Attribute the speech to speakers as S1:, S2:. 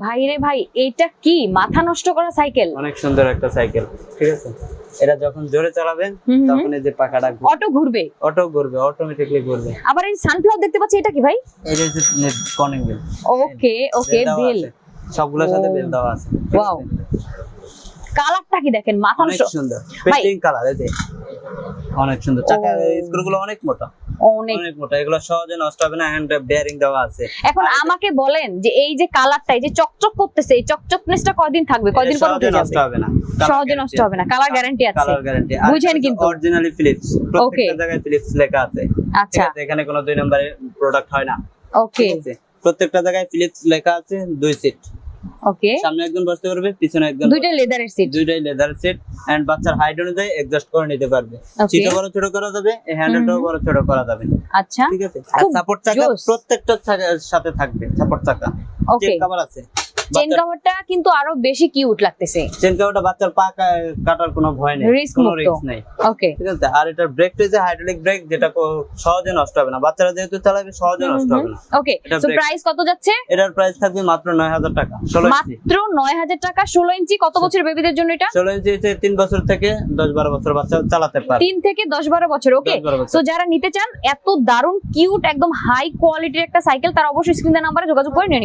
S1: ভাই রে ভাই, এটা কি মাথা নষ্ট করা সাইকেল?
S2: অনেক সুন্দর একটা সাইকেল, ঠিক আছে। এটা যখন জোরে চালাবেন তখন এই যে পাখাটা
S1: অটো ঘুরবে,
S2: অটোমেটিক্যালি ঘুরবে।
S1: আবার এই সানফ্লাওয়ার দেখতে পাচ্ছি, এটা কি ভাই?
S2: এই যে কর্নিং বেল।
S1: ওকে ওকে, বেল
S2: সবগুলোর সাথে বেল দেওয়া আছে।
S1: ওয়াও, কালারটা কি দেখেন, মাথা
S2: অনেক
S1: নষ্ট।
S2: সুন্দর পেইন্টিং কালার, এই যে অনেক সুন্দর। চাকা স্ক্রুগুলো অনেক মোটা, অনেক মোটা, এগুলো সহজে নষ্ট হবে না। হ্যান্ড বেয়ারিং দেওয়া আছে।
S1: এখন আমাকে বলেন যে এই যে কালারটা, এই যে চকচক করতেছে, এই চকচকনেসটা কয়দিন থাকবে, কয়দিন পর উঠে যাবে?
S2: নষ্ট হবে না,
S1: সহজে নষ্ট হবে না, কালার গ্যারান্টি আছে।
S2: কালার গ্যারান্টি
S1: বুঝেন কিন্তু
S2: অরিজিনালি ফিলিপস, প্রত্যেকটা জায়গায় ফিলিপস লেখা আছে।
S1: আচ্ছা,
S2: এখানে কোনো 2 নম্বরের প্রোডাক্ট হয় না।
S1: ওকে
S2: প্রত্যেকটা জায়গায় ফিলিপস লেখা আছে। 2 সিট,
S1: ওকে,
S2: সামনে একজন বসতে পারবে, পিছনে একজন।
S1: দুইটা লেদারের সিট,
S2: দুইটাই লেদার সিট। এন্ড বাচ্চার হাইট অনুযায়ী অ্যাডজাস্ট করে নিতে পারবে। সিটও বড় ছোট করা যাবে, এই হ্যান্ডেলটাও বড় ছোট করা যাবে।
S1: আচ্ছা
S2: ঠিক আছে। আর সাপোর্ট চাকা প্রত্যেকটা সাথে থাকবে, সাপোর্ট চাকা।
S1: ওকে,
S2: চেন কভার আছে।
S1: চেন কভারটা কিন্তু আরো বেশি কিউট লাগতেছে।
S2: চেন কভারটা বাচ্চার পা কাটার কোনো ভয় নেই, কোনো রিস্ক নেই।
S1: ওকে,
S2: ঠিক আছে। আর এটার ব্রেকটা যে হাইড্রোলিক ব্রেক, যেটা সহজে নষ্ট হবে না, বাচ্চারা যেহেতু চালাবে সহজে নষ্ট হবে না।
S1: ওকে, সো প্রাইস কত যাচ্ছে?
S2: এটার প্রাইস থাকবে মাত্র 9000 টাকা, 16 ইঞ্চি।
S1: মাত্র 9000 টাকা, 16 ইঞ্চি। কত বছর বেবিদের জন্য এটা?
S2: 16 ইঞ্চি 3 বছর থেকে 10-12 বছর বাচ্চা চালাতে পারে।
S1: 3 থেকে 10-12 বছর। ওকে, সো যারা নিতে চান এত দারুন কিউট একদম হাই কোয়ালিটির একটা সাইকেল, তারা অবশ্যই স্ক্রিনে নাম্বারে যোগাযোগ করে নিন।